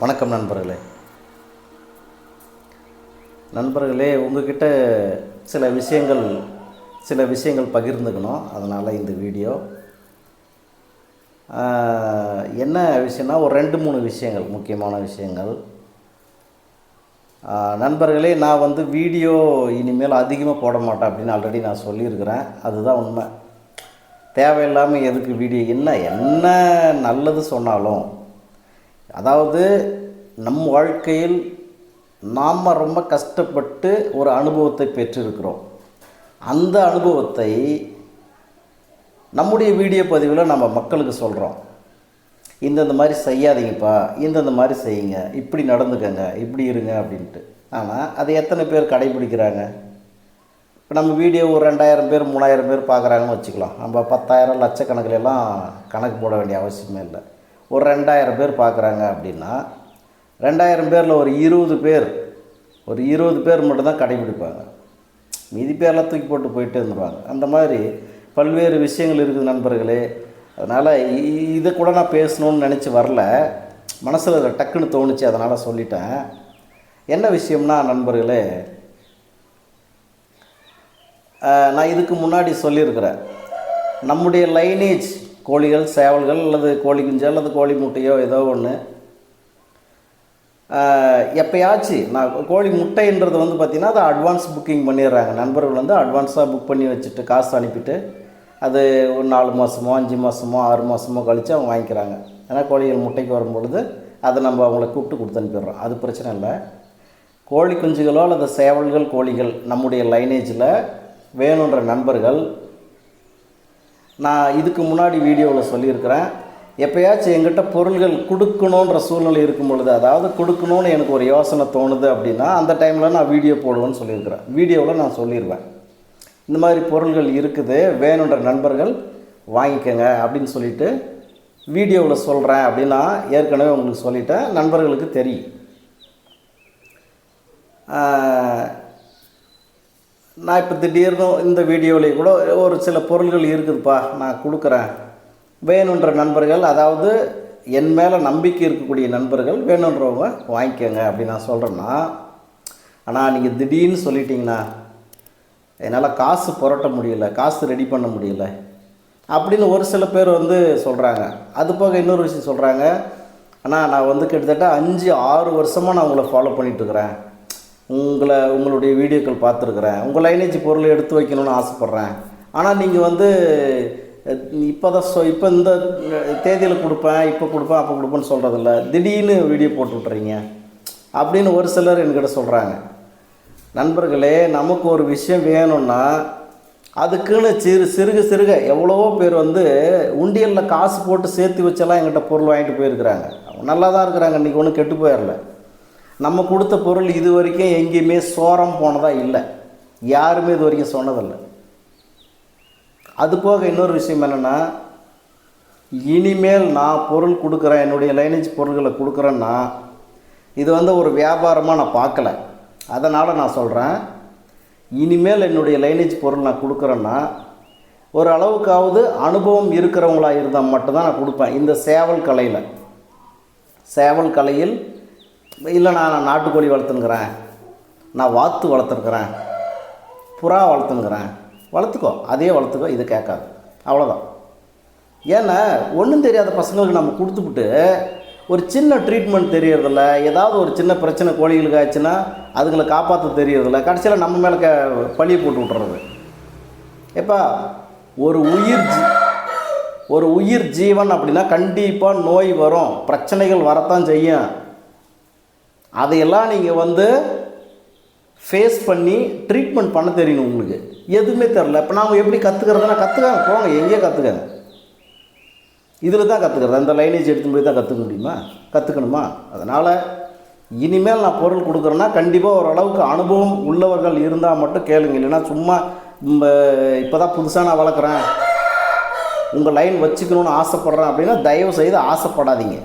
வணக்கம் நண்பர்களே உங்ககிட்ட சில விஷயங்கள் பகிர்ந்துக்கணும். அதனால் இந்த வீடியோ என்ன விஷயம்னா ஒரு 2-3 விஷயங்கள், முக்கியமான விஷயங்கள். நண்பர்களே, நான் வீடியோ இனிமேல் அதிகமாக போட மாட்டேன் அப்படின்னு ஆல்ரெடி நான் சொல்லியிருக்கிறேன். அதுதான் உண்மை. தேவையில்லாமல் எதுக்கு வீடியோ, என்ன நல்லது சொன்னாலும், அதாவது நம் வாழ்க்கையில் நாம் ரொம்ப கஷ்டப்பட்டு ஒரு அனுபவத்தை பெற்றிருக்கிறோம். அந்த அனுபவத்தை நம்முடைய வீடியோ பதிவில் நம்ம மக்களுக்கு சொல்கிறோம். இந்தந்த மாதிரி செய்யாதீங்கப்பா, இந்தந்த மாதிரி செய்யுங்க, இப்படி நடந்துக்கங்க, இப்படி இருங்க அப்படின்ட்டு. ஆனால் அதை எத்தனை பேர் கடைபிடிக்கிறாங்க? இப்போ நம்ம வீடியோ ஒரு 2000 பேர் 3000 பேர் பார்க்குறாங்கன்னு வச்சுக்கலாம். நம்ம 10,000 லட்சக்கணக்கிலெல்லாம் கணக்கு போட வேண்டிய அவசியமே இல்லை. ஒரு 2000 பேர் பார்க்குறாங்க அப்படின்னா 2000 பேரில் ஒரு 20 பேர் மட்டும்தான் கடைபிடிப்பாங்க. மீதி பேரெல்லாம் தூக்கி போட்டு போயிட்டே இருந்துருவாங்க. அந்த மாதிரி பல்வேறு விஷயங்கள் இருக்குது நண்பர்களே. அதனால் இதை கூட நான் பேசணுன்னு நினச்சி வரல, மனசில் டக்குன்னு தோணுச்சு, அதனால் சொல்லிட்டேன். என்ன விஷயம்னா நண்பர்களே, நான் இதுக்கு முன்னாடி சொல்லியிருக்கிறேன், நம்முடைய லைனேஜ் கோழிகள், சேவல்கள் அல்லது கோழி குஞ்சு அல்லது கோழி முட்டையோ ஏதோ ஒன்று, எப்போயாச்சும் நான் கோழி முட்டைன்றது பார்த்திங்கன்னா அதை அட்வான்ஸ் புக்கிங் பண்ணிடுறாங்க. நண்பர்கள் அட்வான்ஸாக புக் பண்ணி வச்சுட்டு காசு அனுப்பிட்டு அது ஒரு 4 மாதமோ 5 மாதமோ 6 மாதமோ கழித்து அவங்க வாங்கிக்கிறாங்க. ஏன்னா கோழிகள் முட்டைக்கு வரும்பொழுது அதை நம்ம அவங்கள கூப்பிட்டு கொடுத்து அனுப்பிடுறோம். அது பிரச்சனை இல்லை. கோழி குஞ்சுகளோ அல்லது சேவல்கள், கோழிகள் நம்முடைய லைனேஜில் வேணுன்ற நண்பர்கள், நான் இதுக்கு முன்னாடி வீடியோவில் சொல்லியிருக்கிறேன், எப்போயாச்சும் எங்கிட்ட பொருள்கள் கொடுக்கணுன்ற சூழ்நிலை இருக்கும் பொழுது, அதாவது கொடுக்கணுன்னு எனக்கு ஒரு யோசனை தோணுது அப்படின்னா அந்த டைமில் நான் வீடியோ போடுவேன்னு சொல்லியிருக்கிறேன். வீடியோவில் நான் சொல்லிடுவேன், இந்த மாதிரி பொருள்கள் இருக்குது, வேணுன்ற நண்பர்கள் வாங்கிக்கோங்க அப்படின்னு சொல்லிவிட்டு வீடியோவில் சொல்கிறேன் அப்படின்னா ஏற்கனவே உங்களுக்கு சொல்லிட்டேன், நண்பர்களுக்கு தெரியும். நான் இப்போ திடீர்னு இந்த வீடியோவிலே கூட ஒரு சில பொருள்கள் இருக்குதுப்பா, நான் கொடுக்குறேன், வேணுன்ற நண்பர்கள், அதாவது என் மேலே நம்பிக்கை இருக்கக்கூடிய நண்பர்கள் வேணுன்றவங்க வாங்கிக்கோங்க அப்படின்னு நான் சொல்கிறேன்னா, ஆனால் நீங்கள் திடீர்னு சொல்லிட்டீங்கன்னா என்னால் காசு புரட்ட முடியல, காசு ரெடி பண்ண முடியல அப்படின்னு ஒரு சில பேர் சொல்கிறாங்க. அது போக இன்னொரு விஷயம் சொல்கிறாங்க, ஆனால் நான் கிட்டத்தட்ட 5-6 வருஷமாக நான் உங்களை ஃபாலோ பண்ணிகிட்ருக்கிறேன், உங்களுடைய வீடியோக்கள் பார்த்துருக்குறேன், உங்கள் லைனேஜ் பொருளை எடுத்து வைக்கணும்னு ஆசைப்பட்றேன், ஆனால் நீங்கள் இப்போ இந்த தேதியில் கொடுப்பேன், இப்போ கொடுப்பேன், அப்போ கொடுப்பேன்னு சொல்கிறதில்ல, திடீர்னு வீடியோ போட்டு விட்றீங்க அப்படின்னு ஒரு சிலர் என்கிட்ட சொல்கிறாங்க. நண்பர்களே, நமக்கு ஒரு விஷயம் வேணும்னா அதுக்குன்னு சிறுக எவ்வளவோ பேர் உண்டியலில் காசு போட்டு சேர்த்து வச்செல்லாம் எங்கிட்ட பொருள் வாங்கிட்டு போயிருக்கிறாங்க. அவங்க நல்லா தான் இருக்கிறாங்க, இன்றைக்கி ஒன்றும் கெட்டு போயிடல. நம்ம கொடுத்த பொருள் இது வரைக்கும் எங்கேயுமே சோரம் போனதாக இல்லை, யாருமே இது வரைக்கும் சொன்னதில்லை. அது போக இன்னொரு விஷயம் என்னென்னா, இனிமேல் நான் பொருள் கொடுக்குறேன், என்னுடைய லைனேஜ் பொருள்களை கொடுக்குறேன்னா இது ஒரு வியாபாரமாக நான் பார்க்கல. அதனால் நான் சொல்கிறேன், இனிமேல் என்னுடைய லைனேஜ் பொருள் நான் கொடுக்குறேன்னா ஒரு அளவுக்காவது அனுபவம் இருக்கிறவங்களாக இருந்தால் மட்டும்தான் நான் கொடுப்பேன். இந்த சேவல் கலையில் இல்லை, நான் நாட்டுக்கோழி வளர்த்துனுக்கிறேன், நான் வாத்து வளர்த்துருக்குறேன், புறா வளர்த்துனுக்கிறேன், வளர்த்துக்கோ, அதே வளர்த்துக்கோ, இது கேட்காது, அவ்வளோதான். ஏன்னா ஒன்றும் தெரியாத பசங்களுக்கு நம்ம கொடுத்துப்புட்டு ஒரு சின்ன ட்ரீட்மெண்ட் தெரியறதில்ல, ஏதாவது ஒரு சின்ன பிரச்சனை கோழிகளுக்கு ஆச்சுன்னா அதுங்களை காப்பாற்ற தெரியறதில்ல, கடைசியில் நம்ம மேலே பழியை போட்டு விட்டுறது. எப்போ ஒரு உயிர் ஜீவன் அப்படின்னா கண்டிப்பாக நோய் வரும், பிரச்சனைகள் வரத்தான் செய்யும். அதையெல்லாம் நீங்கள் ஃபேஸ் பண்ணி ட்ரீட்மெண்ட் பண்ண தெரியணும். உங்களுக்கு எதுவுமே தெரில, இப்போ நாம் எப்படி கற்றுக்கிறதுனா கற்றுக்காங்க, போங்க எங்கேயோ கற்றுக்காங்க, இதில் தான் கற்றுக்கிறது, அந்த லைனேஜ் எடுத்து போய் தான் கற்றுக்கணுமா? அதனால் இனிமேல் நான் பொருள் கொடுக்குறேன்னா கண்டிப்பாக ஓரளவுக்கு அனுபவம் உள்ளவர்கள் இருந்தால் மட்டும் கேளுங்க. இல்லைன்னா சும்மா இப்போ தான் புதுசாக நான் வளர்க்குறேன், உங்கள் லைன் வச்சுக்கணுன்னு ஆசைப்பட்றேன் அப்படின்னா தயவு செய்து ஆசைப்படாதீங்க.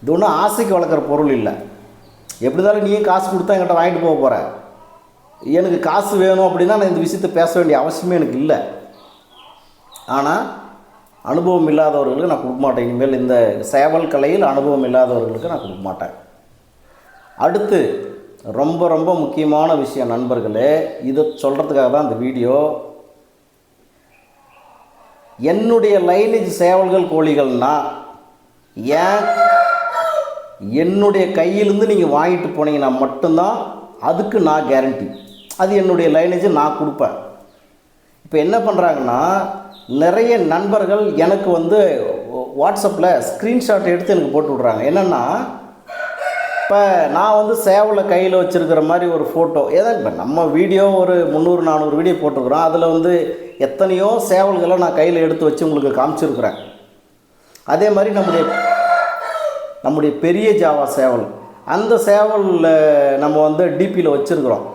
இது ஒன்றும் ஆசைக்கு வளர்க்குற பொருள் இல்லை. எப்படி இருந்தாலும் நீயும் காசு கொடுத்தா என்கிட்ட வாங்கிட்டு போக போகிற, எனக்கு காசு வேணும் அப்படின்னா நான் இந்த விஷயத்தை பேச வேண்டிய அவசியமே எனக்கு இல்லை. ஆனால் அனுபவம் இல்லாதவர்களுக்கு நான் கொடுக்க மாட்டேன். இனிமேல் இந்த சேவல் கலையில் அனுபவம் இல்லாதவர்களுக்கு நான் கொடுக்க மாட்டேன். அடுத்து ரொம்ப ரொம்ப முக்கியமான விஷயம் நண்பர்களே, இதை சொல்கிறதுக்காக தான் இந்த வீடியோ. என்னுடைய லைனேஜ் சேவல்கள் கோழிகள்னால் ஏன் என்னுடைய கையிலேருந்து நீங்கள் வாங்கிட்டு போனீங்கன்னா மட்டும்தான் அதுக்கு நான் கேரண்டி. அது என்னுடைய லைனேஜை நான் கொடுப்பேன். இப்போ என்ன பண்ணுறாங்கன்னா, நிறைய நண்பர்கள் எனக்கு வந்து வாட்ஸ்அப்பில் ஸ்க்ரீன்ஷாட் எடுத்து எனக்கு போட்டு விட்றாங்க. என்னென்னா, இப்போ நான் வந்து சேவலை கையில் வச்சுருக்கிற மாதிரி ஒரு ஃபோட்டோ, ஏதோ இப்போ நம்ம வீடியோ ஒரு 300-400 வீடியோ போட்டிருக்கிறோம். அதில் வந்து எத்தனையோ சேவல்களை நான் கையில் எடுத்து வச்சு உங்களுக்கு காமிச்சிருக்கிறேன். அதே மாதிரி நம்முடைய பெரிய ஜாவா சேவல், அந்த சேவலில் நம்ம வந்து டிபியில் வச்சுருக்குறோம்.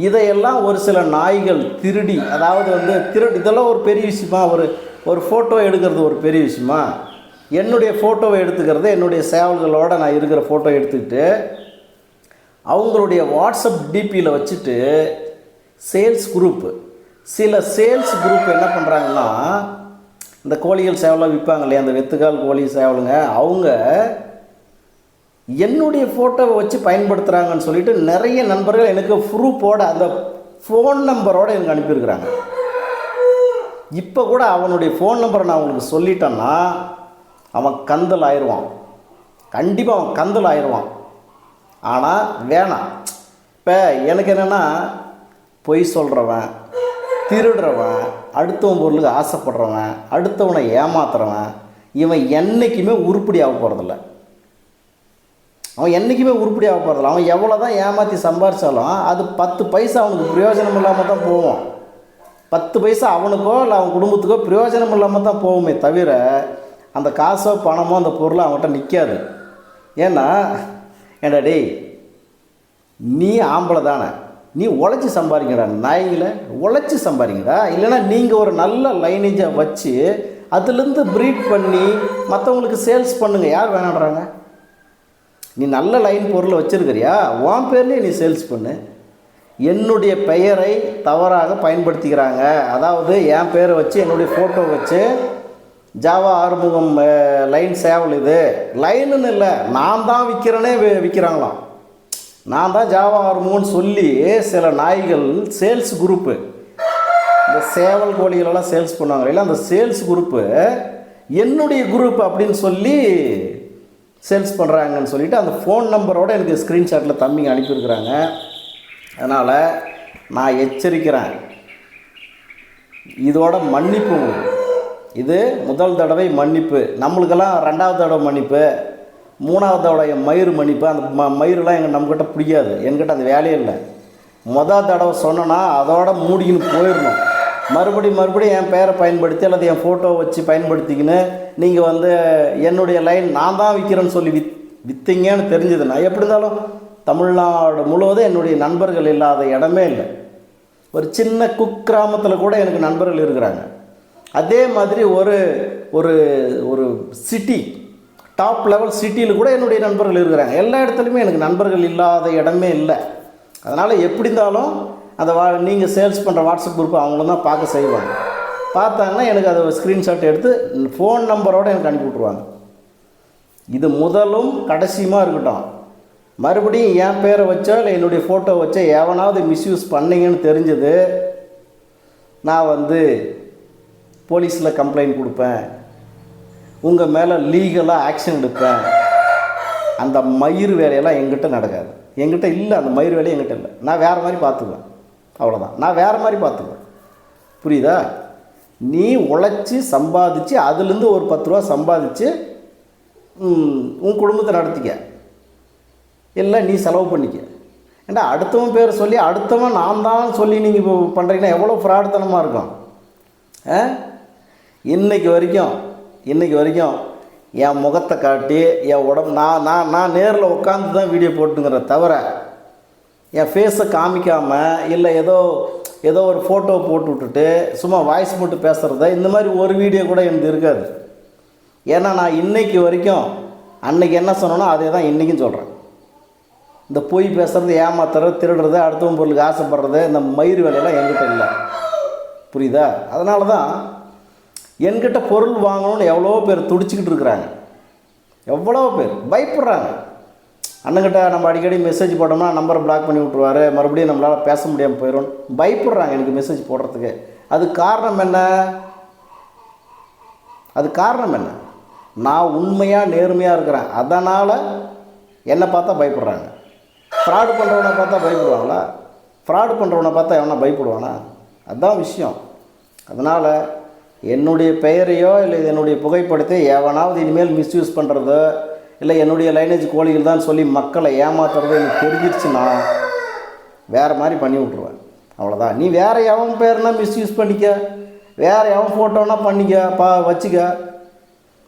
இதையெல்லாம் ஒரு சில நாய்கள் திருடி, அதாவது வந்து இதெல்லாம் ஒரு பெரிய விஷயமா? ஒரு ஃபோட்டோ எடுக்கிறது ஒரு பெரிய விஷயமா? என்னுடைய ஃபோட்டோவை எடுத்துக்கிறது, என்னுடைய சேவல்களோடு நான் இருக்கிற ஃபோட்டோ எடுத்துக்கிட்டு அவங்களுடைய வாட்ஸ்அப் டிபியில் வச்சுட்டு சில சேல்ஸ் குரூப் என்ன பண்ணுறாங்கன்னா, இந்த கோழிகள் சேவலாக விற்பாங்க இல்லையா, அந்த வெத்துக்கால் கோழி சேவலுங்க, அவங்க என்னுடைய ஃபோட்டோவை வச்சு பயன்படுத்துகிறாங்கன்னு சொல்லிட்டு நிறைய நண்பர்கள் எனக்கு ப்ரூஃபோட அந்த ஃபோன் நம்பரோடு எனக்கு அனுப்பியிருக்கிறாங்க. இப்போ கூட அவனுடைய ஃபோன் நம்பரை நான் உங்களுக்கு சொல்லிட்டேன்னா அவன் கந்தல் ஆயிடுவான். கண்டிப்பாக அவன் கந்தல் ஆயிடுவான். ஆனால் வேணாம். இப்போ எனக்கு என்னென்னா, பொய் சொல்கிறவன், திருடுறவன், அடுத்தவன் பொருளுக்கு ஆசைப்படுறவன், அடுத்தவனை ஏமாத்துறவன், இவன் என்றைக்குமே உருப்படி ஆக போகிறதில்ல. அவன் எவ்வளோ தான் ஏமாற்றி சம்பாரித்தாலும் அது 10 பைசா அவனுக்கு பிரயோஜனம் இல்லாமல் தான் போவோம். 10 பைசா அவனுக்கோ இல்லை அவன் குடும்பத்துக்கோ பிரயோஜனம் இல்லாமல் தான் போகுமே தவிர அந்த காசோ பணமோ அந்த பொருளோ அவன்கிட்ட நிற்காது. ஏண்டா டேய், நீ ஆம்பளை தானே, நீ உழைச்சி சம்பாதிங்கடா, நாய்களை உழைச்சி சம்பாதிங்கடா. இல்லைன்னா நீங்கள் ஒரு நல்ல லைனேஜை வச்சு அதுலேருந்து ப்ரீட் பண்ணி மற்றவங்களுக்கு சேல்ஸ் பண்ணுங்கள். யார் வேணாடுறாங்க? நீ நல்ல லைன் பொருளை வச்சுருக்கிறியா, உன் பேர்லேயே நீ சேல்ஸ் பண்ணு. என்னுடைய பெயரை தவறாக பயன்படுத்திக்கிறாங்க. அதாவது என் பேரை வச்சு என்னுடைய ஃபோட்டோ வச்சு ஜாவா ஆறுமுகம் லைன் சேவல், இது லைனுன்னு இல்லை, நான் தான் விற்கிறேனே விற்கிறாங்களாம். நான் தான் ஜாவா ஆறுமுகம்னு சொல்லி சில நாய்கள் சேல்ஸ் குரூப்பு, இந்த சேவல் கோழிகளெல்லாம் சேல்ஸ் பண்ணுவாங்க இல்லை, அந்த சேல்ஸ் குரூப்பு என்னுடைய குரூப் அப்படின்னு சொல்லி சேல்ஸ் பண்ணுறாங்கன்னு சொல்லிவிட்டு அந்த ஃபோன் நம்பரோடு எனக்கு ஸ்க்ரீன்ஷாட்டில் தம்பிங்க அனுப்பியிருக்கிறாங்க. அதனால் நான் எச்சரிக்கிறேன், இதோட மன்னிப்பு. இது முதல் தடவை மன்னிப்பு, நம்மளுக்கெல்லாம் 2வது தடவை மன்னிப்பு, 3வது தடவை மயிறு மன்னிப்பு. அந்த மயிரெலாம் நம்மக்கிட்ட பிடிக்காது, என்கிட்ட அந்த வேலையே இல்லை. மொதல் தடவை சொன்னேன்னா அதோட மூடிக்கின்னு போயிடணும். மறுபடியும் என் பேரை பயன்படுத்தி அல்லது என் ஃபோட்டோவை வச்சு பயன்படுத்திக்கின்னு நீங்கள் வந்து என்னுடைய லைன் நான் தான் விற்கிறேன்னு சொல்லி விற்றீங்கன்னு தெரிஞ்சதுன்னா, எப்படி இருந்தாலும் தமிழ்நாடு முழுவதும் என்னுடைய நண்பர்கள் இல்லாத இடமே இல்லை. ஒரு சின்ன குக்கிராமத்தில் கூட எனக்கு நண்பர்கள் இருக்கிறாங்க. அதே மாதிரி ஒரு ஒரு சிட்டி, டாப் லெவல் சிட்டியில் கூட என்னுடைய நண்பர்கள் இருக்கிறாங்க. எல்லா இடத்துலையுமே எனக்கு நண்பர்கள் இல்லாத இடமே இல்லை. அதனால் எப்படி இருந்தாலும் அந்த நீங்கள் சேல்ஸ் பண்ணுற வாட்ஸ்அப் குரூப் அவங்களும் தான் பார்க்க செய்வாங்க. பார்த்தாங்கன்னா எனக்கு அதை ஸ்க்ரீன்ஷாட் எடுத்து ஃபோன் நம்பரோடு எனக்கு அனுப்பி விட்ருவாங்க. இது முதலும் கடைசியுமாக இருக்கட்டும். மறுபடியும் என் பேரை வச்சோ இல்லை என்னுடைய ஃபோட்டோ வச்சோ எவனாவது மிஸ்யூஸ் பண்ணிங்கன்னு தெரிஞ்சது, நான் வந்து போலீஸில் கம்ப்ளைண்ட் கொடுப்பேன், உங்கள் மேலே லீகலாக ஆக்ஷன் எடுப்பேன். அந்த மயிர் வேலையெல்லாம் எங்கிட்ட நடக்காது, எங்கிட்ட இல்லை. அந்த மயிர் வேலையும் எங்கிட்ட இல்லை. நான் வேறு மாதிரி பார்த்துக்குவேன், அவ்வளோதான். நான் வேறு மாதிரி பார்த்துக்குவேன். புரியுதா? நீ உழைச்சி சம்பாதிச்சு அதுலேருந்து ஒரு 10 ரூபா சம்பாதிச்சு உன் குடும்பத்தை நடத்திக்க, இல்லை நீ செலவு பண்ணிக்க. ஏண்டா அடுத்தவன் பேர் சொல்லி அடுத்தவன் நான் தான் சொல்லி நீங்கள் இப்போ பண்ணுறீங்கன்னா எவ்வளோ ஃப்ராடுத்தனமாக இருக்கும். இன்றைக்கி வரைக்கும் என் முகத்தை காட்டி என் உடம்பு நான் நேரில் உட்காந்து தான் வீடியோ போட்டுங்கிற தவிர என் ஃபேஸை காமிக்காமல் இல்லை ஏதோ ஒரு ஃபோட்டோ போட்டு விட்டுட்டு சும்மா வாய்ஸ் போட்டு பேசுகிறத இந்த மாதிரி ஒரு வீடியோ கூட எனக்கு இருக்காது. ஏன்னா நான் இன்றைக்கி வரைக்கும் அன்றைக்கி என்ன சொன்னனோ அதே தான் இன்றைக்கும் சொல்கிறேன். இந்த பொய் பேசுகிறது, ஏமாத்துறது, திருடுறது, அடுத்தவன் பொருளுக்கு ஆசைப்படுறது, இந்த மயிர் வேலையெல்லாம் என்கிட்ட இல்லை. புரியுதா? அதனால தான் என்கிட்ட பொருள் வாங்கணும்னு எவ்வளோ பேர் துடிச்சிக்கிட்டு இருக்கிறாங்க, எவ்வளோ பேர் பயப்படுறாங்க. அண்ணங்கிட்ட நம்ம அடிக்கடி மெசேஜ் போட்டோம்னா நம்பரை பிளாக் பண்ணி விட்ருவாரு, மறுபடியும் நம்மளால் பேச முடியாமல் போயிடும், பயப்படுறாங்க எனக்கு மெசேஜ் போடுறதுக்கு. அது காரணம் என்ன? அது காரணம் என்ன? நான் உண்மையாக நேர்மையாக இருக்கிறேன், அதனால் என்னை பார்த்தா பயப்படுறாங்க. ஃப்ராடு பண்ணுறவனை பார்த்தா பயப்படுவாங்களா? ஃப்ராடு பண்ணுறவனை பார்த்தா எவனா பயப்படுவானா? அதுதான் விஷயம். அதனால் என்னுடைய பெயரையோ இல்லை என்னுடைய புகைப்படத்தை எவனாவது இனிமேல் மிஸ்யூஸ் பண்ணுறதோ இல்லை என்னுடைய லைனேஜ் கோழிகள் தான் சொல்லி மக்களை ஏமாத்துறதோ எனக்கு தெரிஞ்சிருச்சுன்னா வேறு மாதிரி பண்ணி விட்ருவேன். அவ்வளோதான். நீ வேறு எவன் பேர்னா மிஸ்யூஸ் பண்ணிக்க, வேறு எவன் ஃபோட்டோனா பண்ணிக்க, வச்சுக்க.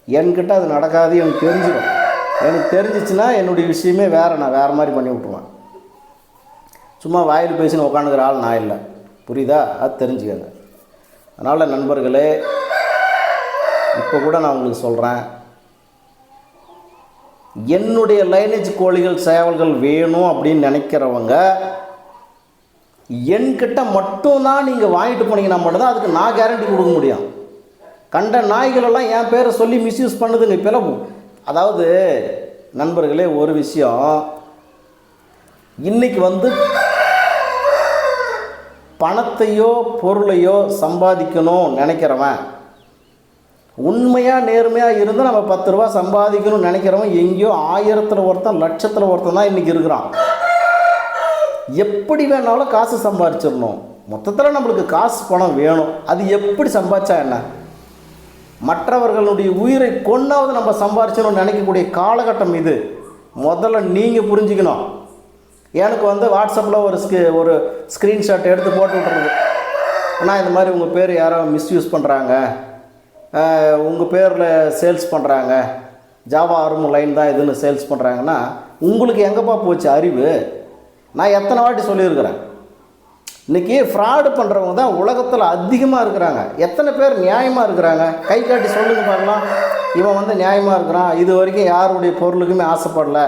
என்கிட்ட அது நடக்காது, எனக்கு தெரிஞ்சிடும். எனக்கு தெரிஞ்சிச்சுன்னா என்னுடைய விஷயமே வேறு, நான் வேறு மாதிரி பண்ணி விட்ருவேன். சும்மா வாயில் பேசின்னு உட்காந்துக்கிற ஆள் நான் இல்லை, புரியுதா? அது தெரிஞ்சுக்கங்க. அதனால் நண்பர்களே, இப்போ கூட நான் உங்களுக்கு சொல்கிறேன், என்னுடைய லைனேஜ் கோழிகள் சேவல்கள் வேணும் அப்படின்னு நினைக்கிறவங்க என்கிட்ட மட்டும்தான் நீங்கள் வாங்கிட்டு போனீங்கன்னா மட்டும்தான் அதுக்கு நான் கேரண்டி கொடுக்க முடியும். கண்ட நாய்களெல்லாம் என் பேரை சொல்லி மிஸ்யூஸ் பண்ணுதுங்க இப்போலாம். அதாவது நண்பர்களே, ஒரு விஷயம், இன்றைக்கி பணத்தையோ பொருளையோ சம்பாதிக்கணும் நினைக்கிறவன், உண்மையாக நேர்மையாக இருந்து நம்ம 10 ரூபா சம்பாதிக்கணும்னு நினைக்கிறவன் எங்கேயோ 1000ல் ஒருத்தன், லட்சத்தில் ஒருத்தன் தான் இன்றைக்கி இருக்கிறான். எப்படி வேணாலும் காசு சம்பாதிச்சிடணும். மொத்தத்தில் நம்மளுக்கு காசு பணம் வேணும். அது எப்படி சம்பாதிச்சா என்ன? மற்றவர்களுடைய உயிரை கொண்டாவது நம்ம சம்பாதிச்சணும்னு நினைக்கக்கூடிய காலகட்டம் இது. முதல்ல நீங்கள் புரிஞ்சுக்கணும். எனக்கு வாட்ஸ்அப்பில் ஒரு ஸ்க்ரீன்ஷாட் எடுத்து போட்டு விட்றது, ஆனால் இந்த மாதிரி உங்கள் பேர் யாரோ மிஸ்யூஸ் பண்ணுறாங்க, உங்கள் பேரில் சேல்ஸ் பண்ணுறாங்க, ஜாவா ஆர்மு லைன் தான் இதுன்னு சேல்ஸ் பண்ணுறாங்கன்னா உங்களுக்கு எங்கேப்பா போச்சு அறிவு? நான் எத்தனை வாட்டி சொல்லியிருக்கிறேன். இன்றைக்கி ஃப்ராடு பண்ணுறவங்க தான் உலகத்தில் அதிகமாக இருக்கிறாங்க. எத்தனை பேர் நியாயமாக இருக்கிறாங்க? கை காட்டி சொல்லுங்கள் பார்க்கலாம். இவன் நியாயமாக இருக்கிறான், இது வரைக்கும் யாருடைய பொருளுக்குமே ஆசைப்படலை,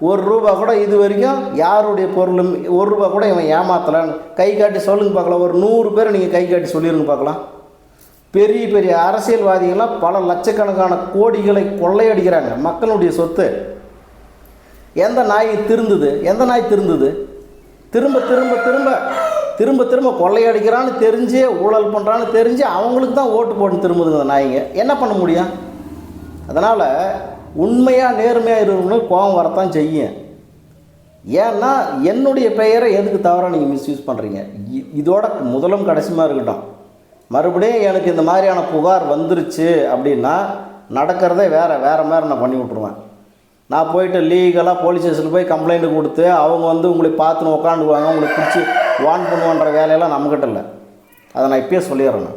₹1 கூட இது வரைக்கும் யாருடைய பொருளும் ₹1 கூட இவன் ஏமாத்தலைன்னு கை காட்டி சொல்லுங்க பார்க்கலாம். ஒரு 100 பேர் நீங்கள் கை காட்டி சொல்லிடுங்க பார்க்கலாம். பெரிய பெரிய அரசியல்வாதிகள்லாம் பல லட்சக்கணக்கான கோடிகளை கொள்ளையடிக்கிறாங்க, மக்களுடைய சொத்து. எந்த நாய் திருந்துது? எந்த நாய் திருந்துது? திரும்ப திரும்ப திரும்ப திரும்ப திரும்ப கொள்ளையடிக்கிறான்னு தெரிஞ்சு, ஊழல் பண்ணுறான்னு தெரிஞ்சு அவங்களுக்கு தான் ஓட்டு போட்டு திரும்புதுங்க அந்த நாய்ங்க. என்ன பண்ண முடியும்? அதனால் உண்மையாக நேர்மையாக இருக்கிறவங்களுக்கு கோபம் வரத்தான் செய்யும். ஏன்னா என்னுடைய பெயரை எதுக்கு தவிர நீங்கள் மிஸ்யூஸ் பண்ணுறீங்க? இதோட முதலும் கடைசியாக இருக்கட்டும். மறுபடியும் எனக்கு இந்த மாதிரியான புகார் வந்துருச்சு அப்படின்னா நடக்கிறதே வேறு மாதிரி நான் பண்ணி விட்ருவேன். நான் போயிட்டு லீகலாக போலீஸ் ஸ்டேஷனில் போய் கம்ப்ளைண்ட் கொடுத்து அவங்க உங்களை பார்த்துன்னு உட்காந்துக்குவாங்க, உங்களை பிடிச்சி வான் பண்ணுவான்ற வேலையெல்லாம் நம்மக்கிட்ட இல்லை. அதை நான் இப்பயே சொல்லிடுறேன்.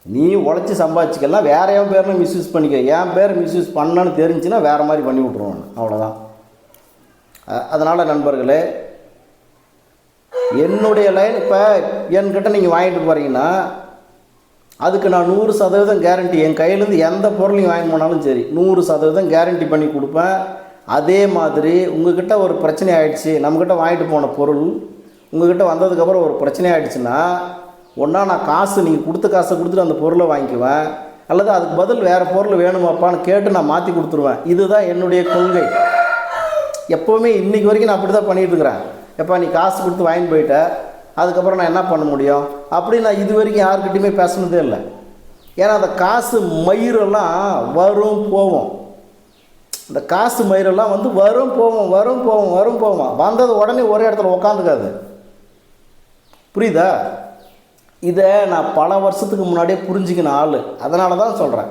நீ உழைச்சி சம்பாதிச்சிக்கலாம், வேறு என் பேர்னு மிஸ்யூஸ் பண்ணிக்க. என் பேர் மிஸ்யூஸ் பண்ணன்னு தெரிஞ்சுன்னா வேறு மாதிரி பண்ணி விட்ருவேன், அவ்வளோதான். அதனால் நண்பர்களே, என்னுடைய லைன் இப்போ என்கிட்ட நீங்கள் வாங்கிட்டு போகிறீங்கன்னா அதுக்கு நான் 100% கேரண்டி, என் கையிலேருந்து எந்த பொருளையும் வாங்கி போனாலும் சரி 100% கேரண்டி பண்ணி கொடுப்பேன். அதே மாதிரி உங்கள்கிட்ட ஒரு பிரச்சனை ஆகிடுச்சு, நம்மக்கிட்ட வாங்கிட்டு போன பொருள் உங்கள்கிட்ட வந்ததுக்கப்புறம் ஒரு பிரச்சனை ஆகிடுச்சுன்னா, ஒன்றா நான் காசு நீங்கள் கொடுத்த காசை கொடுத்துட்டு அந்த பொருளை வாங்கிக்குவேன், அல்லது அதுக்கு பதில் வேறு பொருள் வேணுமாப்பான்னு கேட்டு நான் மாற்றி கொடுத்துருவேன். இதுதான் என்னுடைய கொள்கை. எப்போவுமே இன்றைக்கி வரைக்கும் நான் அப்படி தான் பண்ணிகிட்டு இருக்கிறேன். எப்போ நீ காசு கொடுத்து வாங்கிட்டு போயிட்ட, அதுக்கப்புறம் நான் என்ன பண்ண முடியும் அப்படி நான் இது வரைக்கும் யாருக்கிட்டையுமே பேசினதே இல்லை. ஏன்னா அந்த காசு மயிரெல்லாம் வரும் போவோம். இந்த காசு மயிரெல்லாம் வரும் போவோம் வரும் போவோம் வரும் போவோம். வந்தது உடனே ஒரே இடத்துல உக்காந்துக்காது. புரியுதா? இதை நான் பல வருஷத்துக்கு முன்னாடியே புரிஞ்சுக்கின ஆள். அதனால தான் சொல்கிறேன்,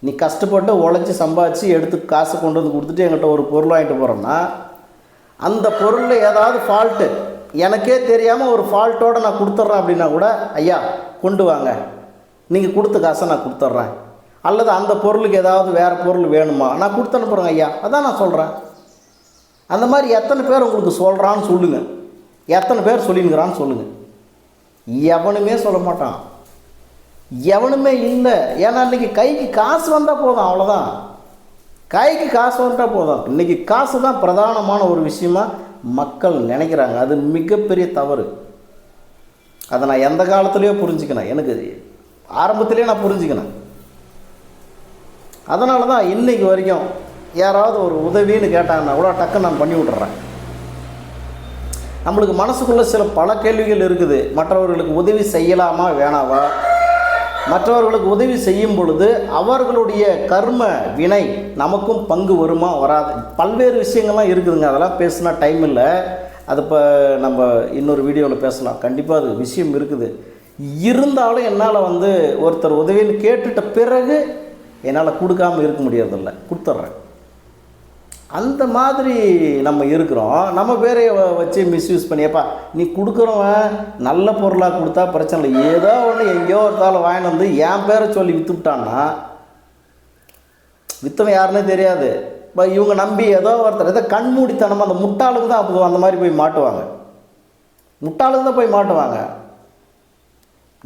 நீ கஷ்டப்பட்டு உழைச்சி சம்பாதிச்சு எடுத்து காசை கொண்டு வந்து கொடுத்துட்டு என்கிட்ட ஒரு பொருள் வாங்கிட்டு போகிறோன்னா, அந்த பொருளில் ஏதாவது ஃபால்ட்டு எனக்கே தெரியாமல் ஒரு ஃபால்ட்டோடு நான் கொடுத்துட்றேன் அப்படின்னா கூட, ஐயா கொண்டு வாங்க, நீங்கள் கொடுத்த காசை நான் கொடுத்துட்றேன், அல்லது அந்த பொருளுக்கு ஏதாவது வேறு பொருள் வேணுமா நான் கொடுத்து அனுப்புகிறேங்க ஐயா. அதான் நான் சொல்கிறேன். அந்த மாதிரி எத்தனை பேர் உங்களுக்கு சொல்கிறான்னு சொல்லுங்கள், எத்தனை பேர் சொல்லினுங்கிறான்னு சொல்லுங்கள். எவனுமே சொல்ல மாட்டான், எவனுமே இல்லை. ஏன்னா இன்றைக்கி கைக்கு காசு வந்தால் போதும், அவ்வளோதான். கைக்கு காசு வந்துட்டால் போதும். இன்றைக்கி காசு தான் பிரதானமான ஒரு விஷயமாக மக்கள் நினைக்கிறாங்க. அது மிகப்பெரிய தவறு. அதை நான் எந்த காலத்துலேயோ புரிஞ்சுக்கினேன். எனக்கு ஆரம்பத்திலே நான் புரிஞ்சுக்கினேன். அதனால தான் இன்றைக்கு வரைக்கும் யாராவது ஒரு உதவின்னு கேட்டாங்கன்னா கூட டக்குன்னு நான் பண்ணி விட்டுறேன். நம்மளுக்கு மனசுக்குள்ளே சில பல கேள்விகள் இருக்குது. மற்றவர்களுக்கு உதவி செய்யலாமா வேணாவா, மற்றவர்களுக்கு உதவி செய்யும் பொழுது அவர்களுடைய கர்ம வினை நமக்கும் பங்கு வருமா வராது, பல்வேறு விஷயங்கள்லாம் இருக்குதுங்க. அதெல்லாம் பேசுனா டைம் இல்லை, அது இப்போ நம்ம இன்னொரு வீடியோவில் பேசலாம். கண்டிப்பாக அது விஷயம் இருக்குது. இருந்தாலும் என்னால் ஒருத்தர் உதவின்னு கேட்டுட்ட பிறகு என்னால் கொடுக்காமல் இருக்க முடியறதில்ல, கொடுத்துட்றேன். அந்த மாதிரி நம்ம இருக்கிறோம். நம்ம பேரை வச்சு மிஸ்யூஸ் பண்ணியப்பா நீ கொடுக்குறவன் நல்ல பொருளாக கொடுத்தா பிரச்சனை இல்லை, ஏதோ ஒன்று எங்கேயோ ஒருத்தால் வாங்கிட்டு வந்து என் பேரை சொல்லி விற்றுவிட்டான்னா விற்றவன் யாருன்னே தெரியாது. இப்போ இவங்க நம்பி ஏதோ ஒருத்தர் ஏதோ கண்மூடித்தனமாக அந்த முட்டாளுக்கு தான் அப்போ அந்த மாதிரி போய் மாட்டுவாங்க. முட்டாளுக்கு தான் போய் மாட்டுவாங்க.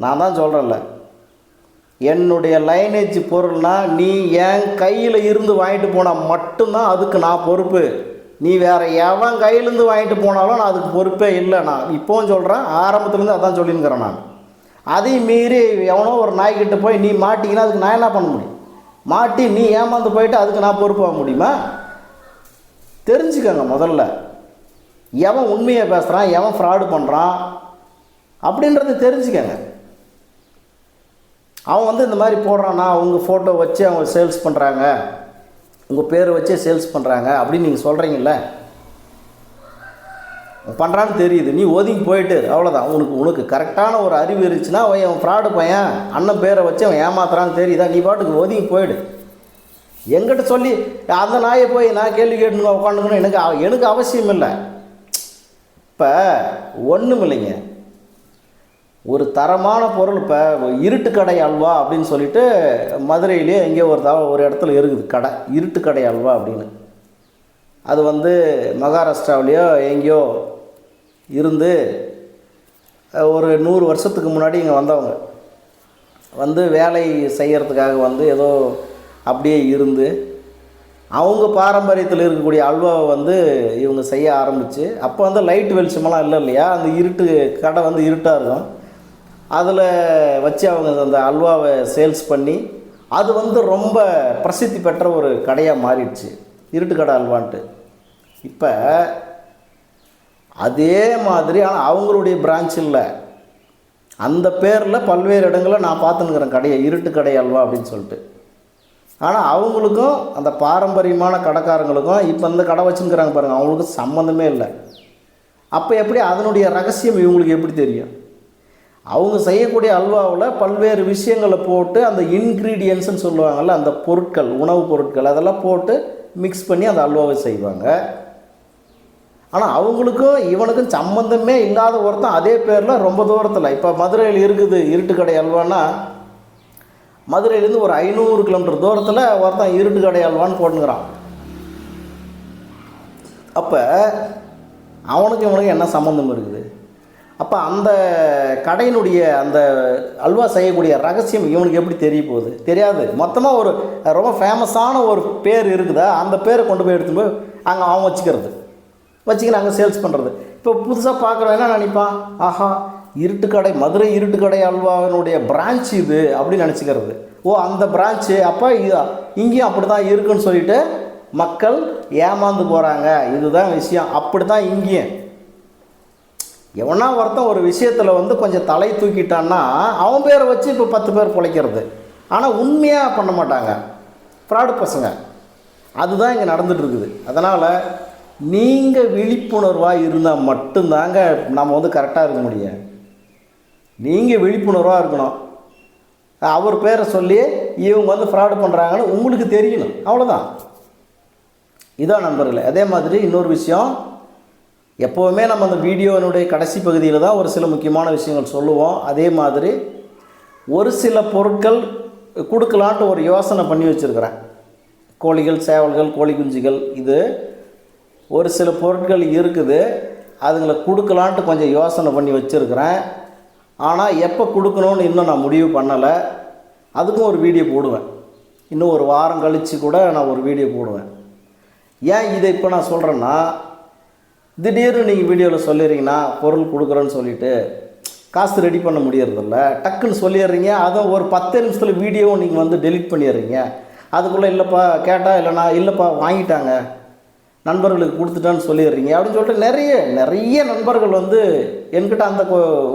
நான் தான் சொல்கிறேன்ல, என்னுடைய லைனேஜ் பொருள்னா நீ என் கையில் இருந்து வாங்கிட்டு போனால் மட்டும்தான் அதுக்கு நான் பொறுப்பு. நீ வேறு எவன் கையிலேருந்து வாங்கிட்டு போனாலும் நான் அதுக்கு பொறுப்பே இல்லை. நான் இப்போவும் சொல்கிறேன், ஆரம்பத்துலேருந்து அதான் சொல்லியிருக்கிறேன். நான் அதையும் மீறி எவனோ ஒரு நாய்கிட்ட போய் நீ மாட்டிங்கன்னா அதுக்கு நான் என்ன பண்ண முடியும்? மாட்டி நீ ஏமாந்து போயிட்டு அதுக்கு நான் பொறுப்பு ஆக முடியுமா? தெரிஞ்சுக்கங்க முதல்ல, எவன் உண்மையை பேசுகிறான், எவன் ஃப்ராடு பண்ணுறான் அப்படின்றத தெரிஞ்சுக்கங்க. அவன் இந்த மாதிரி போடுறான்னா உங்கள் ஃபோட்டோ வச்சு அவங்க சேல்ஸ் பண்ணுறாங்க, உங்கள் பேரை வச்சே சேல்ஸ் பண்ணுறாங்க அப்படின்னு நீங்கள் சொல்கிறீங்கள, பண்ணுறான்னு தெரியுது, நீ ஒதுங்கி போயிட்டு அவ்வளோதான். உனக்கு கரெக்டான ஒரு அறிவு இருந்துச்சுன்னா அவன் ஃப்ராடு பையன், அண்ணன் பேரை வச்சு அவன் ஏமாத்துறான்னு தெரியுதா, நீ பாட்டுக்கு ஒதுங்கி போயிடு. எங்கிட்ட சொல்லி அந்த நாயை போய் நான் கேள்வி கேட்டுங்க உட்காந்துக்கணும் எனக்கு அவசியம் இல்லை. இப்போ ஒன்றும் இல்லைங்க, ஒரு தரமான பொருள். இப்போ இருட்டு கடை அல்வா அப்படின்னு சொல்லிட்டு மதுரையிலே எங்கேயோ ஒரு இடத்துல இருக்குது கடை, இருட்டு கடை அல்வா அப்படின்னு. அது மகாராஷ்டிராவிலேயோ எங்கேயோ இருந்து ஒரு 100 வருஷத்துக்கு முன்னாடி இங்கே வந்தவங்க வேலை செய்கிறதுக்காக ஏதோ அப்படியே இருந்து அவங்க பாரம்பரியத்தில் இருக்கக்கூடிய அல்வாவை இவங்க செய்ய ஆரம்பித்து, அப்போ லைட் வெளிச்சமெல்லாம் இல்லை இல்லையா, அந்த இருட்டு கடை இருட்டாக இருக்கும். அதில் வச்சு அவங்க அந்த அல்வாவை சேல்ஸ் பண்ணி அது ரொம்ப பிரசித்தி பெற்ற ஒரு கடையாக மாறிடுச்சு, இருட்டு கடை அல்வான்ட்டு. இப்போ அதே மாதிரி ஆனால் அவங்களுடைய பிரான்ச் இல்லை, அந்த பேரில் பல்வேறு இடங்களில் நான் பார்த்துன்னுக்கிறேன் கடையை, இருட்டு கடை அல்வா அப்படின்னு சொல்லிட்டு. ஆனால் அவங்களுக்கும் அந்த பாரம்பரியமான கடைக்காரங்களுக்கும் இப்போ இந்த கடை வச்சுருக்கிறாங்க பாருங்கள், அவங்களுக்கும் சம்மந்தமே இல்லை. அப்போ எப்படி அதனுடைய ரகசியம் இவங்களுக்கு எப்படி தெரியும்? அவங்க செய்யக்கூடிய அல்வாவில் பல்வேறு விஷயங்களை போட்டு அந்த இன்க்ரீடியன்ட்ஸ்ன்னு சொல்லுவாங்கள்ல, அந்த பொருட்கள், உணவுப் பொருட்கள் அதெல்லாம் போட்டு மிக்ஸ் பண்ணி அந்த அல்வாவை செய்வாங்க. ஆனால் அவங்களுக்கும் இவனுக்கும் சம்மந்தமே இல்லாத ஒருத்தன் அதே பேரில் ரொம்ப தூரத்தில், இப்போ மதுரையில் இருக்குது இருட்டு கடை அல்வான்னா, மதுரையிலேருந்து ஒரு 500 கிலோமீட்டர் தூரத்தில் ஒருத்தன் இருட்டு கடை அல்வான்னு போட்டுங்கிறான். அப்போ அவனுக்கு இவனுக்கு என்ன சம்மந்தம் இருக்குது? அப்போ அந்த கடையினுடைய அந்த அல்வா செய்யக்கூடிய ரகசியம் இவனுக்கு எப்படி தெரிய போகுது? தெரியாது. மொத்தமாக ஒரு ரொம்ப ஃபேமஸான ஒரு பேர் இருக்குதா, அந்த பேரை கொண்டு போய் எடுத்து போய் அங்கே அவன் வச்சுக்கின்னு அங்கே சேல்ஸ் பண்ணுறது. இப்போ புதுசாக பார்க்குறவன் என்ன நினைப்பான், ஆஹா இருட்டு கடை, மதுரை இருட்டு கடை அல்வாவினுடைய பிரான்ச் இது அப்படின்னு நினச்சிக்கிறது. ஓ அந்த பிரான்ச்சு, அப்போ இங்கேயும் அப்படி தான் இருக்குன்னு சொல்லிட்டு மக்கள் ஏமாந்து போகிறாங்க. இதுதான் விஷயம். அப்படி தான் இங்கேயும் எவனா ஒருத்தன் ஒரு விஷயத்தில் கொஞ்சம் தலை தூக்கிட்டான்னா அவன் பேரை வச்சு இப்போ 10 பேர் பிழைக்கிறது. ஆனால் உண்மையாக பண்ண மாட்டாங்க, ஃப்ராடு பசங்க. அதுதான் இங்கே நடந்துகிட்ருக்குது. அதனால் நீங்கள் விழிப்புணர்வாக இருந்தால் மட்டும்தாங்க நம்ம கரெக்டாக இருக்க முடியும். நீங்கள் விழிப்புணர்வாக இருக்கணும். அவர் பேரை சொல்லி இவங்க ஃப்ராடு பண்ணுறாங்கன்னு உங்களுக்கு தெரியணும், அவ்வளோதான். இதான் நண்பர்களே. அதே மாதிரி இன்னொரு விஷயம், எப்போவுமே நம்ம அந்த வீடியோனுடைய கடைசி பகுதியில் தான் ஒரு சில முக்கியமான விஷயங்கள் சொல்லுவோம். அதே மாதிரி ஒரு சில பொருட்கள் கொடுக்கலான்ட்டு ஒரு யோசனை பண்ணி வச்சுருக்கிறேன். கோழிகள், சேவல்கள், கோழி குஞ்சுகள், இது ஒரு சில பொருட்கள் இருக்குது, அதுங்களை கொடுக்கலான்ட்டு கொஞ்சம் யோசனை பண்ணி வச்சுருக்கிறேன். ஆனால் எப்போ கொடுக்கணும்னு இன்னும் நான் முடிவு பண்ணலை. அதுக்கும் ஒரு வீடியோ போடுவேன். இன்னும் ஒரு வாரம் கழித்து கூட நான் ஒரு வீடியோ போடுவேன். ஏன் இதை இப்போ நான் சொல்கிறேன்னா, திடீர்னு நீங்கள் வீடியோவில் சொல்லிடுறீங்கன்னா பொருள் கொடுக்குறேன்னு சொல்லிவிட்டு காசு ரெடி பண்ண முடியறதில்ல. டக்குன்னு சொல்லிடுறீங்க. அதை ஒரு 10 நிமிஷத்தில் வீடியோவும் நீங்கள் வந்து டெலிட் பண்ணிடுறீங்க. அதுக்குள்ளே இல்லைப்பா கேட்டால் இல்லைனா இல்லைப்பா வாங்கிட்டாங்க நண்பர்களுக்கு கொடுத்துட்டான்னு சொல்லிடுறீங்க அப்படின்னு சொல்லிட்டு நிறைய நண்பர்கள் வந்து என்கிட்ட அந்த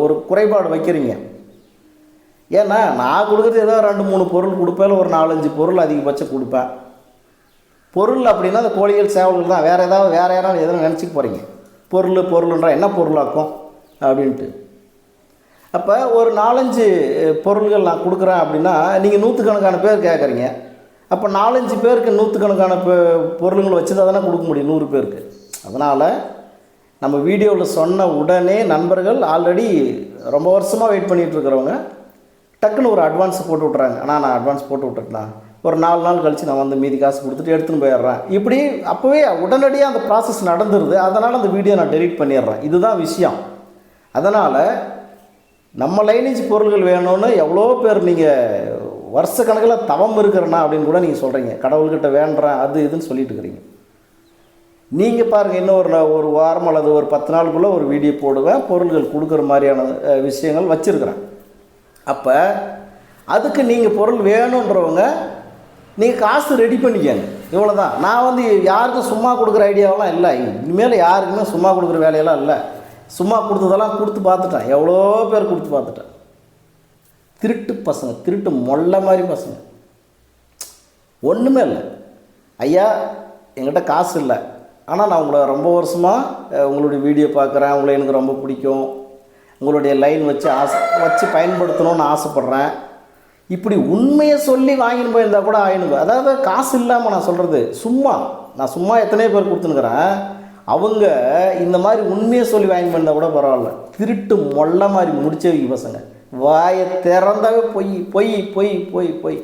ஒரு குறைபாடு வைக்கிறீங்க. ஏன்னா நான் கொடுக்குறது ஏதோ 2-3 பொருள் கொடுப்பேன், இல்லை ஒரு 4-5 பொருள் அதிகபட்சம் கொடுப்பேன். பொருள் அப்படின்னா அந்த கோழிகள் சேவல்கள் தான். வேறு யாராவது எதனா நினச்சிக்க போகிறீங்க. பொருள்ன்றா என்ன பொருளாக்கும் அப்படின்ட்டு. அப்போ ஒரு 4-5 பொருள்கள் நான் கொடுக்குறேன் அப்படின்னா நீங்கள் 100கணக்கான பேர் கேட்குறீங்க. அப்போ 4-5 பேருக்கு 100கணக்கான பொருளுங்களை வச்சு தான் தானே கொடுக்க முடியும் 100 பேருக்கு. அதனால் நம்ம வீடியோவில் சொன்ன உடனே நண்பர்கள் ஆல்ரெடி ரொம்ப வருஷமாக வெயிட் பண்ணிகிட்ருக்கிறவங்க டக்குன்னு ஒரு அட்வான்ஸ் போட்டு விட்றாங்க. நான் அட்வான்ஸ் போட்டு விட்டுட்டேன், ஒரு 4 நாள் கழித்து நான் வந்து மீதி காசு கொடுத்துட்டு எடுத்துன்னு போயிடுறேன். இப்படி அப்போவே உடனடியாக அந்த ப்ராசஸ் நடந்துருது. அதனால் அந்த வீடியோ நான் டெலீட் பண்ணிடுறேன். இதுதான் விஷயம். அதனால் நம்ம லைனேஜ் பொருள்கள் வேணும்னு எவ்வளோ பேர் நீங்கள் வருஷக்கணக்கில் தவம் இருக்கிறனா அப்படின்னு கூட நீங்கள் சொல்கிறீங்க. கடவுள்கிட்ட வேண்டுறேன் அது இதுன்னு சொல்லிட்டு இருக்கிறீங்க. நீங்கள் பாருங்கள், இன்னும் ஒரு வாரம் அல்லது ஒரு 10 நாளுக்குள்ளே ஒரு வீடியோ போடுவேன், பொருள்கள் கொடுக்குற மாதிரியான விஷயங்கள் வச்சுருக்கிறேன். அப்போ அதுக்கு நீங்கள் பொருள் வேணுன்றவங்க நீங்கள் காசு ரெடி பண்ணிக்கங்க. இவ்வளோ தான். நான் வந்து யாருக்கும் சும்மா கொடுக்குற ஐடியாவெல்லாம் இல்லை. இனிமேல் யாருக்குமே சும்மா கொடுக்குற வேலையெல்லாம் இல்லை. சும்மா கொடுத்ததெல்லாம் கொடுத்து பார்த்துட்டேன். எவ்வளோ பேர் கொடுத்து பார்த்துட்டேன். திருட்டு பசங்க, திருட்டு மொல்ல மாதிரி பசங்க. ஒன்றுமே இல்லை. ஐயா என்கிட்ட காசு இல்லை, ஆனால் நான் உங்களை ரொம்ப வருஷமாக உங்களுடைய வீடியோ பார்க்குறேன், உங்களை எனக்கு ரொம்ப பிடிக்கும், உங்களுடைய லைன் வச்சு பயன்படுத்தணும்னு ஆசைப்பட்றேன். இப்படி உண்மையை சொல்லி வாங்கின்னு போயிருந்தால் கூட ஆயினுங்க. அதாவது காசு இல்லாமல் நான் சொல்கிறது நான் சும்மா எத்தனையோ பேர் கொடுத்துனுக்கிறேன். அவங்க இந்த மாதிரி உண்மையை சொல்லி வாங்கி போயிருந்தால் கூட பரவாயில்ல. திருட்டு மொல்ல மாதிரி முடிச்சவங்க பசங்க. வாயை திறந்தாவே பொய்.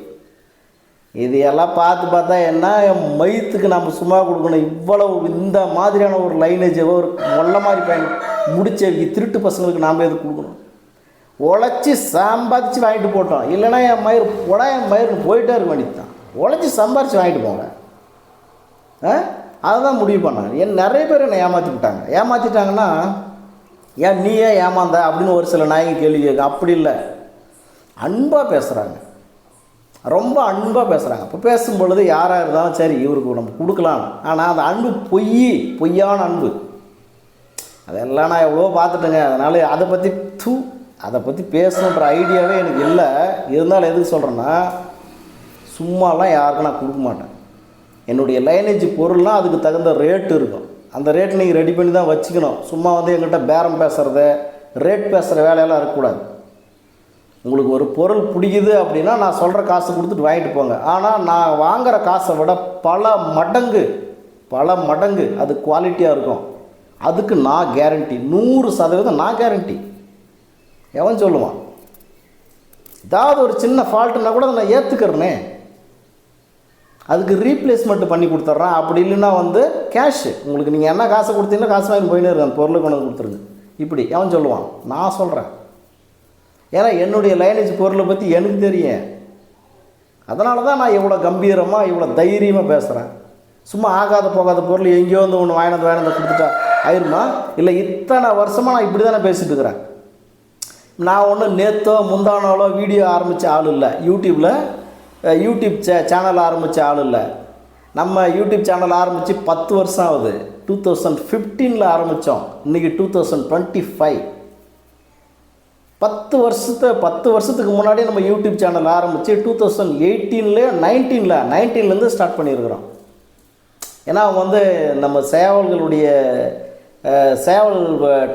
இது எல்லாம் பார்த்தா என்ன மயித்துக்கு நம்ம சும்மா கொடுக்கணும். இவ்வளவு இந்த மாதிரியான ஒரு லைனேஜை ஒரு மொல்ல மாதிரி முடிச்சவங்க திருட்டு பசங்களுக்கு நாம் எதுக்கு கொடுக்கணும்? உழைச்சி சம்பாதிச்சு வாங்கிட்டு போட்டோம். இல்லைனா என் மயிர்னு போயிட்டே இருக்க வேண்டியது தான். உழைச்சி சம்பாதிச்சு வாங்கிட்டு போங்க. அதை தான் முடிவு பண்ணாங்க. நிறைய பேர் என்னை ஏமாற்றிட்டாங்கன்னா ஏன் நீ ஏன் ஏமாந்த அப்படின்னு ஒரு சில நாயங்க கேள்வி கேட்க. அப்படி இல்லை, அன்பாக பேசுகிறாங்க, ரொம்ப அன்பாக பேசுகிறாங்க. இப்போ பேசும்பொழுது யாராக இருந்தாலும் சரி இவருக்கு நம்ம கொடுக்கலாம். ஆனால் அந்த அன்பு பொய்யான அன்பு. அதெல்லாம் நான் எவ்வளோ பார்த்துட்டேங்க. அதனால் அதை பற்றி பேசணுன்ற ஐடியாவே எனக்கு இல்லை. இருந்தாலும் எதுக்கு சொல்கிறேன்னா, சும்மாலாம் யாருக்கும் நான் கொடுக்க மாட்டேன். என்னுடைய லைனேஜ் பொருள்லாம் அதுக்கு தகுந்த ரேட்டு இருக்கும். அந்த ரேட் நீங்கள் ரெடி பண்ணி தான் வச்சுக்கணும். சும்மா வந்து எங்கிட்ட பேரம் பேசுகிறது, ரேட் பேசுகிற வேலையெல்லாம் இருக்கக்கூடாது. உங்களுக்கு ஒரு பொருள் பிடிக்குது அப்படின்னா நான் சொல்கிற காசு கொடுத்துட்டு வாங்கிட்டு போங்க. ஆனால் நான் வாங்குகிற காசை விட பல மடங்கு அது குவாலிட்டியாக இருக்கும். அதுக்கு நான் கேரண்டி, 100% நான் கேரண்டி. எவன் சொல்லுவான்? ஏதாவது ஒரு சின்ன ஃபால்ட்டுன்னா கூட நான் ஏற்றுக்கிறேனே, அதுக்கு ரீப்ளேஸ்மெண்ட் பண்ணி கொடுத்துட்றேன். அப்படி இல்லைன்னா வந்து கேஷு, உங்களுக்கு நீங்கள் என்ன காசை கொடுத்தீங்கன்னா காசு வாங்கி போயினே இருக்கேன், பொருளை கொண்டு வந்து கொடுத்துருங்க. இப்படி எவன் சொல்லுவான்? நான் சொல்கிறேன். ஏன்னா என்னுடைய லைனேஜ் பொருளை பற்றி எனக்கு தெரியும். அதனால தான் நான் இவ்வளோ கம்பீரமாக இவ்வளோ தைரியமாக பேசுகிறேன். சும்மா ஆகாத போகாத பொருள் எங்கேயோ வந்து ஒன்று வாங்கினது கொடுத்துட்டா ஆயிருமா? இல்லை, இத்தனை வருஷமாக நான் இப்படி தானே பேசிகிட்டு இருக்கிறேன். நான் ஒன்றும் நேற்றோ முந்தானாலோ வீடியோ ஆரம்பித்த ஆள் இல்லை. யூடியூப் சேனல் ஆரம்பித்த ஆள் இல்லை. நம்ம யூடியூப் சேனல் ஆரம்பித்து 10 வருஷம் ஆகுது. 2015 ஆரம்பித்தோம். இன்றைக்கி 2025. 10 வருஷத்துக்கு முன்னாடி நம்ம யூடியூப் சேனல் ஆரம்பித்து 2018 ஸ்டார்ட் பண்ணியிருக்கிறோம். ஏன்னா அவங்க வந்து நம்ம சேவல்களுடைய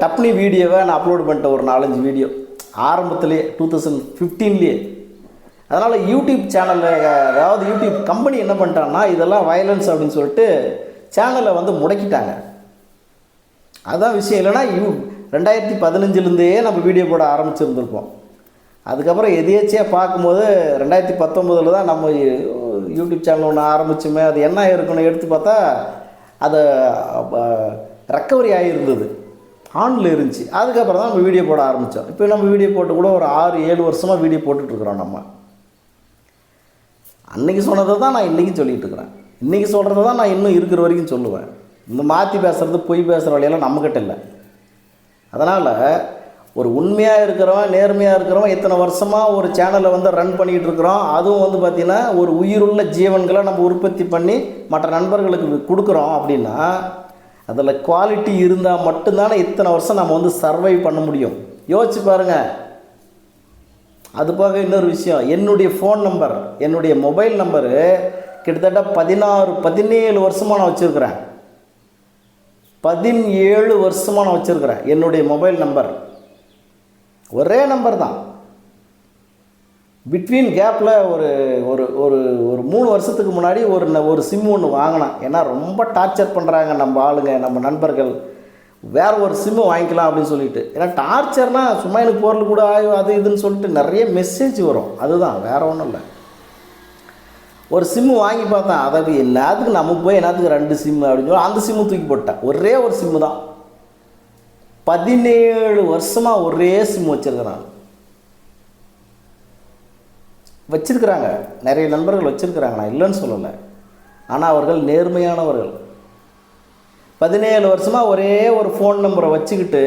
டப்னி வீடியோவை நான் அப்லோட் பண்ணிட்டேன், ஒரு 4-5 வீடியோ ஆரம்பத்துலேயே 2015. அதனால் யூடியூப் சேனலில், அதாவது யூடியூப் கம்பெனி என்ன பண்ணிட்டாங்கன்னா, இதெல்லாம் வயலன்ஸ் அப்படின்னு சொல்லிட்டு சேனலை வந்து முடக்கிட்டாங்க. அதுதான் விஷயம். இல்லைனா 2015 நம்ம வீடியோ போட ஆரம்பிச்சிருந்துருப்போம். அதுக்கப்புறம் எதேச்சியாக பார்க்கும்போது 2019 தான் நம்ம யூடியூப் சேனல் ஒன்று ஆரம்பிச்சுமே, அது என்ன இருக்குன்னு எடுத்து பார்த்தா அதை ரெக்கவரி ஆகியிருந்தது, ஆனில் இருந்துச்சு. அதுக்கப்புறம் தான் நம்ம வீடியோ போட ஆரம்பித்தோம். இப்போ நம்ம வீடியோ போட்டு கூட ஒரு 6-7 வருஷமாக வீடியோ போட்டுட்ருக்குறோம். நம்ம அன்றைக்கி சொன்னதை தான் நான் இன்றைக்கும் சொல்லிகிட்டு இருக்கிறேன். இன்றைக்கி சொல்கிறத தான் நான் இன்னும் இருக்கிற வரைக்கும் சொல்லுவேன். இந்த மாற்றி பேசுகிறது, பொய் பேசுகிற வழியெல்லாம் நம்மக்கிட்ட இல்லை. அதனால் ஒரு உண்மையாக இருக்கிறவன் நேர்மையாக இருக்கிறவன் இத்தனை வருஷமாக ஒரு சேனலை வந்து ரன் பண்ணிகிட்டு இருக்கிறோம். அதுவும் வந்து பார்த்திங்கன்னா ஒரு உயிருள்ள ஜீவன்களை நம்ம உற்பத்தி பண்ணி மற்ற நண்பர்களுக்கு கொடுக்குறோம் அப்படின்னா அதில் குவாலிட்டி இருந்தால் மட்டும்தானே இத்தனை வருஷம் நம்ம வந்து சர்வை பண்ண முடியும். யோசிச்சு பாருங்கள். அது போக இன்னொரு விஷயம், என்னுடைய ஃபோன் நம்பர், என்னுடைய மொபைல் நம்பரு கிட்டத்தட்ட 17 வருஷமாக நான் வச்சுருக்கிறேன். 17 வருஷமாக நான் வச்சுருக்கிறேன் என்னுடைய மொபைல் நம்பர். ஒரே நம்பர் தான். பிட்வீன் கேப்பில் ஒரு ஒரு ஒரு ஒரு 3 வருஷத்துக்கு முன்னாடி ஒரு சிம் ஒன்று வாங்கினேன். ஏன்னா ரொம்ப டார்ச்சர் பண்ணுறாங்க நம்ம ஆளுங்க, நம்ம நண்பர்கள். வேறு ஒரு சிம்மு வாங்கிக்கலாம் அப்படின்னு சொல்லிட்டு. ஏன்னா டார்ச்சர்னால் சும்மா எனக்கு பொருள் கூட அது இதுன்னு சொல்லிட்டு நிறைய மெசேஜ் வரும். அதுதான், வேறு ஒன்றும் இல்லை. ஒரு சிம்மு வாங்கி பார்த்தேன். அதாவது என்னத்துக்கு நம்ம போய் என்னத்துக்கு 2 சிம்மு அப்படின்னு சொல்லி அந்த சிம்மு தூக்கி போட்டேன். ஒரே ஒரு சிம்மு தான். 17 வருஷமாக ஒரே சிம் வச்சுருக்கிறான். வச்சுருக்கிறாங்க, நிறைய நண்பர்கள் வச்சுருக்கிறாங்க, நான் இல்லைன்னு சொல்லலை. ஆனால் அவர்கள் நேர்மையானவர்கள். 17 வருஷமாக ஒரே ஒரு ஃபோன் நம்பரை வச்சுக்கிட்டு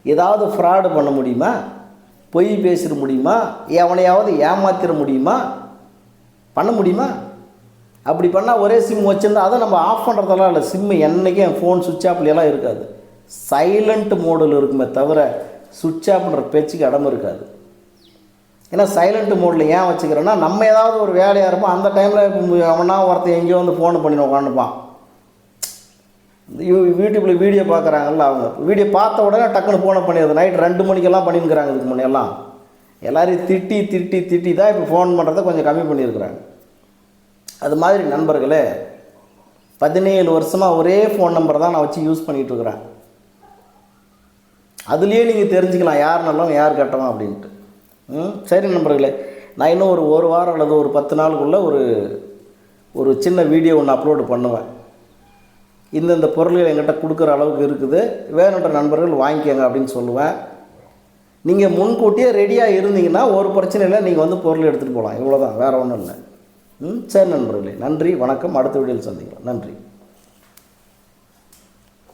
ஏதாவது ஃப்ராடு பண்ண முடியுமா? பொய் பேசிட முடியுமா? எவனையாவது ஏமாத்திட முடியுமா? பண்ண முடியுமா? அப்படி பண்ணால் ஒரே சிம் வச்சுருந்தா அதை நம்ம ஆஃப் பண்ணுறதெல்லாம் இல்லை. சிம்மு என்றைக்கும் என் ஃபோன் சுவிட்ச் ஆஃப்லாம் இருக்காது. சைலண்ட் மோடில் இருக்குமே தவிர சுவிட்ச் ஆஃப்ன்ற பேச்சுக்கு இடம் இருக்காது. ஏன்னா சைலண்ட் மோடில் ஏன் வச்சுக்கிறேன்னா, நம்ம ஏதாவது ஒரு வேலையாக இருப்போம். அந்த டைமில் அவனா ஒருத்தன் எங்கேயோ வந்து ஃபோன் பண்ணி உட்காந்துப்பான். யூடியூப்பில் வீடியோ பார்க்குறாங்கல்ல, அவங்க வீடியோ பார்த்த உடனே டக்குன்னு ஃபோனை பண்ணிடுது. நைட் 2 மணிக்கெல்லாம் பண்ணியிருக்கிறாங்க. இதுக்கு முன்னெல்லாம் எல்லோரையும் திட்டி தான் இப்போ ஃபோன் பண்ணுறதை கொஞ்சம் கம்மி பண்ணியிருக்கிறாங்க. அது மாதிரி நண்பர்களே, 17 வருஷமாக ஒரே ஃபோன் நம்பரை தான் நான் வச்சு யூஸ் பண்ணிகிட்ருக்குறேன். அதுலேயே நீங்கள் தெரிஞ்சுக்கலாம் யார் நல்லவன் யார் கெட்டவன் அப்படின்ட்டு. சரி நண்பர்களே, நான் இன்னும் ஒரு வாரம் அல்லது ஒரு 10 நாளுக்குள்ளே ஒரு சின்ன வீடியோ ஒன்று அப்லோடு பண்ணுவேன். இந்த பொருள்கள் எங்கிட்ட கொடுக்குற அளவுக்கு இருக்குது, வேணுன்ற நண்பர்கள் வாங்கிக்கோங்க அப்படின்னு சொல்லுவேன். நீங்கள் முன்கூட்டியே ரெடியாக இருந்தீங்கன்னா ஒரு பிரச்சனை இல்லை, நீங்கள் வந்து பொருள் எடுத்துகிட்டு போகலாம். இவ்வளோதான், வேறு ஒன்றும் இல்லை. சரி நண்பர்களே, நன்றி, வணக்கம். அடுத்த வீடியோவில் சந்திக்கலாம். நன்றி.